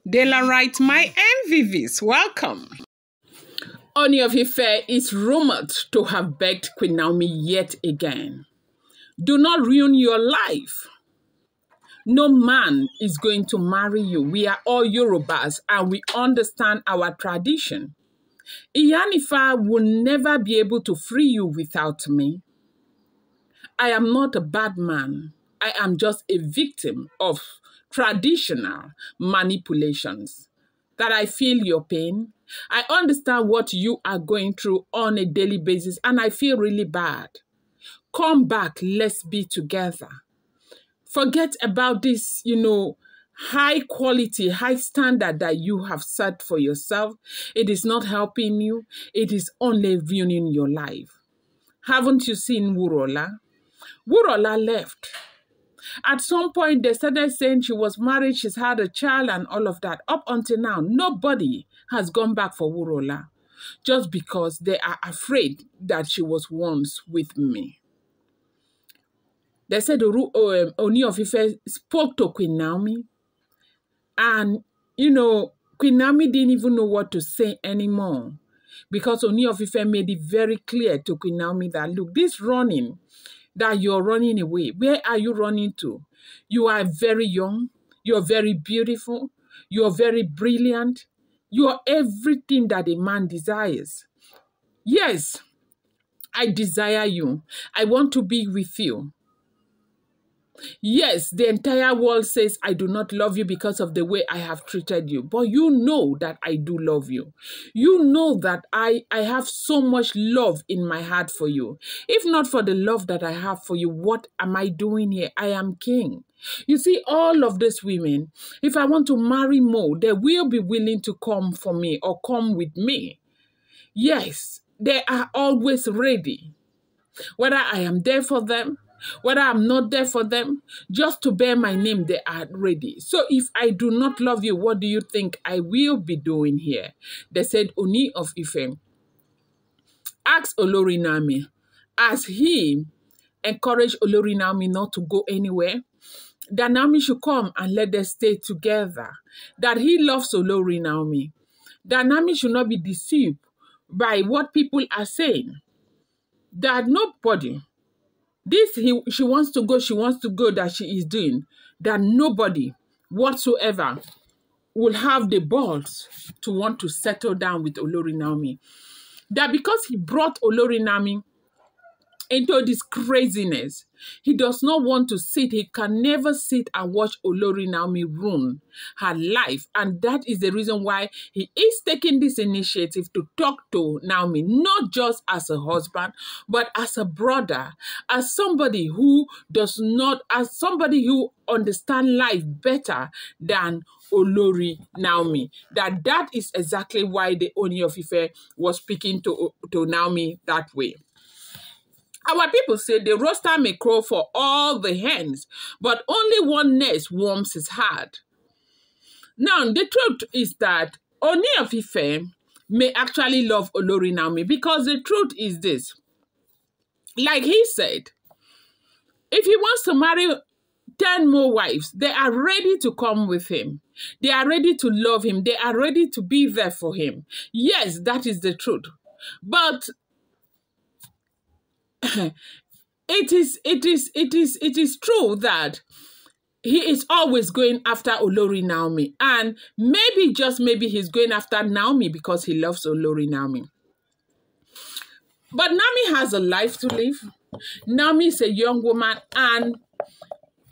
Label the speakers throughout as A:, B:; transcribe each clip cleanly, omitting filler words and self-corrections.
A: Daylight, my MVVs, welcome. Ooni of Ife is rumored to have begged Queen Naomi yet again. Do not ruin your life. No man is going to marry you. We are all Yorubas and we understand our tradition. Iyanifa will never be able to free you without me. I am not a bad man. I am just a victim of traditional manipulations. That I feel your pain. I understand what you are going through on a daily basis and I feel really bad. Come back, let's be together. Forget about this, high quality, high standard that you have set for yourself. It is not helping you. It is only ruining your life. Haven't you seen Wurola? Wurola left. At some point, they started saying she was married, she's had a child and all of that. Up until now, nobody has gone back for Wurola just because they are afraid that she was once with me. They said Ooni of Ife spoke to Queen Naomi and, Queen Naomi didn't even know what to say anymore because Ooni of Ife made it very clear to Queen Naomi that, look, this running, that you're running away. Where are you running to? You are very young. You're very beautiful. You're very brilliant. You're everything that a man desires. Yes, I desire you. I want to be with you. Yes, the entire world says I do not love you because of the way I have treated you. But you know that I do love you. You know that I have so much love in my heart for you. If not for the love that I have for you, what am I doing here? I am king. You see, all of these women, if I want to marry more, they will be willing to come for me or come with me. Yes, they are always ready. Whether I am there for them, whether I'm not there for them, just to bear my name, they are ready. So if I do not love you, what do you think I will be doing here? They said, Ooni of Ife asked Olori Naomi, as he encouraged Olori Naomi not to go anywhere, that Naomi should come and let them stay together, that he loves Olori Naomi, that Naomi should not be deceived by what people are saying, that nobody, she wants to go, that she is doing, that nobody whatsoever will have the balls to want to settle down with Olori Naomi. That because he brought Olori Naomi into this craziness, he does not want to sit. He can never sit and watch Olori Naomi ruin her life. And that is the reason why he is taking this initiative to talk to Naomi, not just as a husband, but as a brother, as somebody who understands life better than Olori Naomi. That is exactly why the Ooni of Ife was speaking to Naomi that way. Our people say the rooster may crow for all the hens, but only one nest warms his heart. Now, the truth is that Ooni of Ife may actually love Olori Naomi, because the truth is this. Like he said, if he wants to marry 10 more wives, they are ready to come with him. They are ready to love him. They are ready to be there for him. Yes, that is the truth. But it is true that he is always going after Olori Naomi, and maybe, just maybe, he's going after Naomi because he loves Olori Naomi. But Naomi has a life to live. Naomi is a young woman, and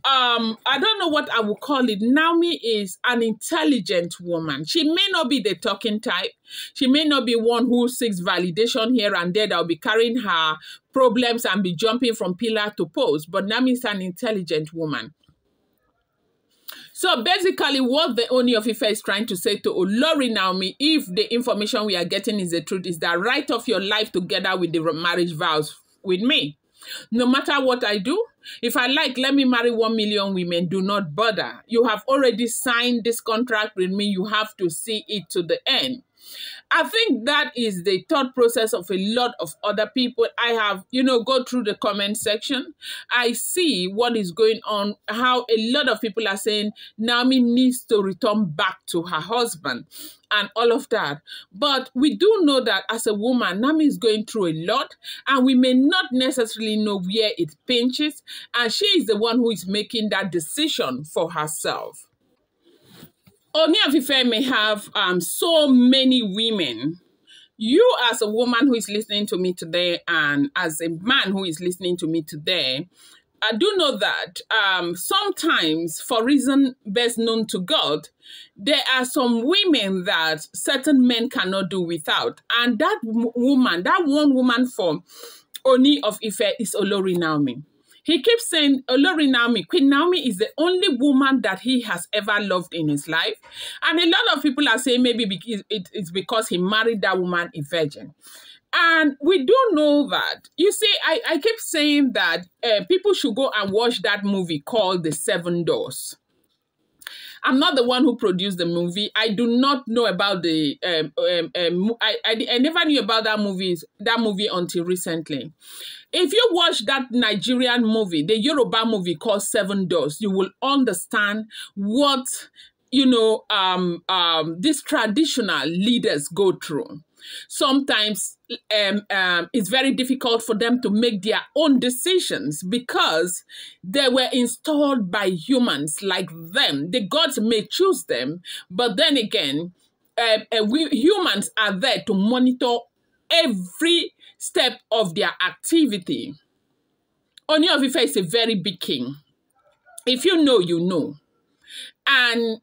A: I don't know what I would call it. Naomi is an intelligent woman. She may not be the talking type. She may not be one who seeks validation here and there that will be carrying her problems and be jumping from pillar to post. But Naomi is an intelligent woman. So basically what the Ooni of Ife is trying to say to Olori Naomi, if the information we are getting is the truth, is that write off your life together with the marriage vows with me. No matter what I do, if I like, let me marry 1 million women, do not bother. You have already signed this contract with me. You have to see it to the end. I think that is the thought process of a lot of other people. I have, go through the comment section. I see what is going on, how a lot of people are saying Naomi needs to return back to her husband and all of that. But we do know that as a woman, Naomi is going through a lot, and we may not necessarily know where it pinches, and she is the one who is making that decision for herself. Ooni of Ife may have so many women. You as a woman who is listening to me today, and as a man who is listening to me today, I do know that sometimes, for reason best known to God, there are some women that certain men cannot do without. And that woman, that one woman for Ooni of Ife is Olori Naomi. He keeps saying Olori Naomi, Queen Naomi is the only woman that he has ever loved in his life. And a lot of people are saying maybe it's because he married that woman a virgin. And we do know that. You see, I keep saying that people should go and watch that movie called The Seven Doors. I'm not the one who produced the movie. I do not know about the. I never knew about that movie until recently. If you watch that Nigerian movie, the Yoruba movie called Seven Doors, you will understand what these traditional leaders go through. Sometimes it's very difficult for them to make their own decisions because they were installed by humans like them. The gods may choose them, but then again, we humans are there to monitor every step of their activity. Ooni of Ife is a very big king. If you know, you know. And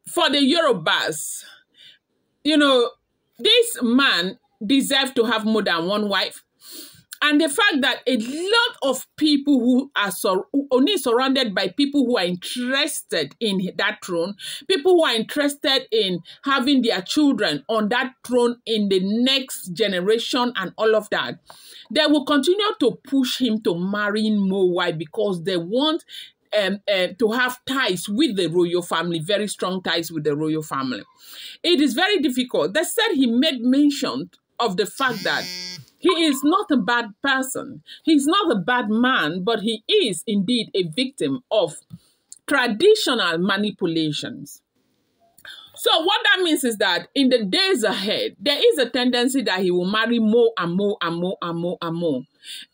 A: for the Yorubas, this man deserves to have more than one wife. And the fact that a lot of people who are only surrounded by people who are interested in that throne, people who are interested in having their children on that throne in the next generation and all of that, they will continue to push him to marrying more wives because they want to have ties with the royal family, very strong ties with the royal family. It is very difficult. They said he made mention of the fact that he is not a bad person. He's not a bad man, but he is indeed a victim of traditional manipulations. So what that means is that in the days ahead, there is a tendency that he will marry more and more and more and more and more.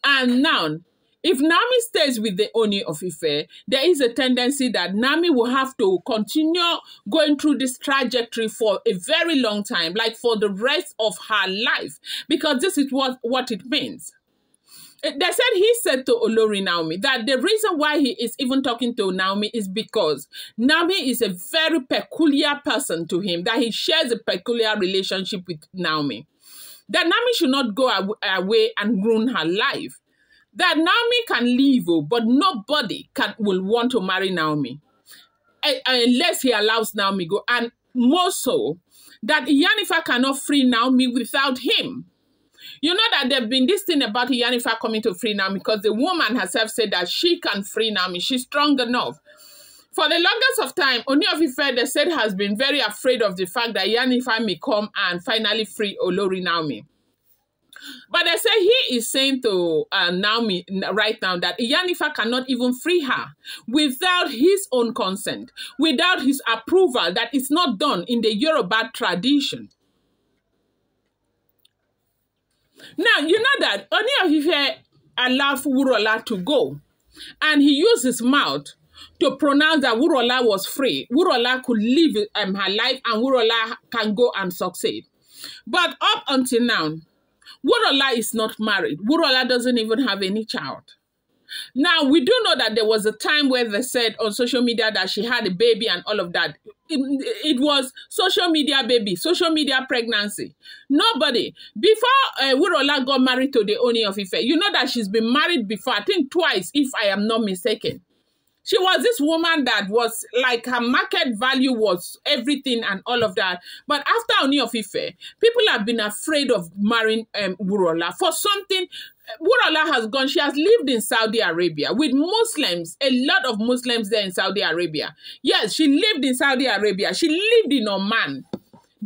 A: And now, if Naomi stays with the Ooni of Ife, there is a tendency that Naomi will have to continue going through this trajectory for a very long time, like for the rest of her life, because this is what it means. He said to Olori Naomi that the reason why he is even talking to Naomi is because Naomi is a very peculiar person to him, that he shares a peculiar relationship with Naomi. That Naomi should not go away and ruin her life. That Naomi can leave, but nobody will want to marry Naomi unless he allows Naomi go. And more so, that Iyanifa cannot free Naomi without him. You know that there's been this thing about Iyanifa coming to free Naomi because the woman herself said that she can free Naomi. She's strong enough. For the longest of time, Ooni of Ife, they said, has been very afraid of the fact that Iyanifa may come and finally free Olori Naomi. But they say he is saying to Naomi right now that Iyanifa cannot even free her without his own consent, without his approval, that it's not done in the Yoruba tradition. Now, you know that Ooni of Ife allowed Wurola to go, and he used his mouth to pronounce that Wurola was free. Wurola could live her life, and Wurola can go and succeed. But up until now, Wurola is not married. Wurola doesn't even have any child. Now, we do know that there was a time where they said on social media that she had a baby and all of that. It was social media baby, social media pregnancy. Nobody. Before Wurola got married to the Ooni of Ife, you know that she's been married before, I think twice, if I am not mistaken. She was this woman that was like, her market value was everything and all of that. But after Ooni of Ife, people have been afraid of marrying Wurola for something. Wurola has gone, she has lived in Saudi Arabia with Muslims, a lot of Muslims there in Saudi Arabia. Yes, she lived in Saudi Arabia. She lived in Oman.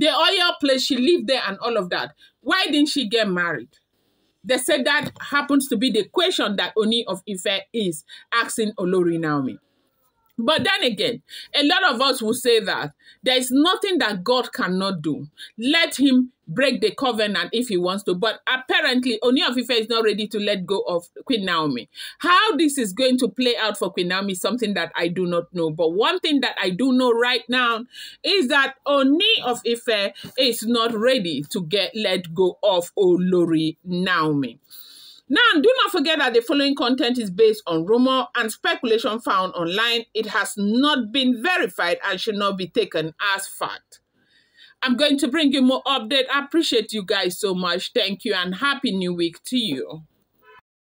A: The oil place, she lived there and all of that. Why didn't she get married? They said that happens to be the question that Ooni of Ife is asking Olori Naomi. But then again, a lot of us will say that there is nothing that God cannot do. Let him break the covenant if he wants to. But apparently, Ooni of Ife is not ready to let go of Queen Naomi. How this is going to play out for Queen Naomi is something that I do not know. But one thing that I do know right now is that Ooni of Ife is not ready to let go of Olori Naomi. Now, do not forget that the following content is based on rumor and speculation found online. It has not been verified and should not be taken as fact. I'm going to bring you more update. I appreciate you guys so much. Thank you and happy new week to you.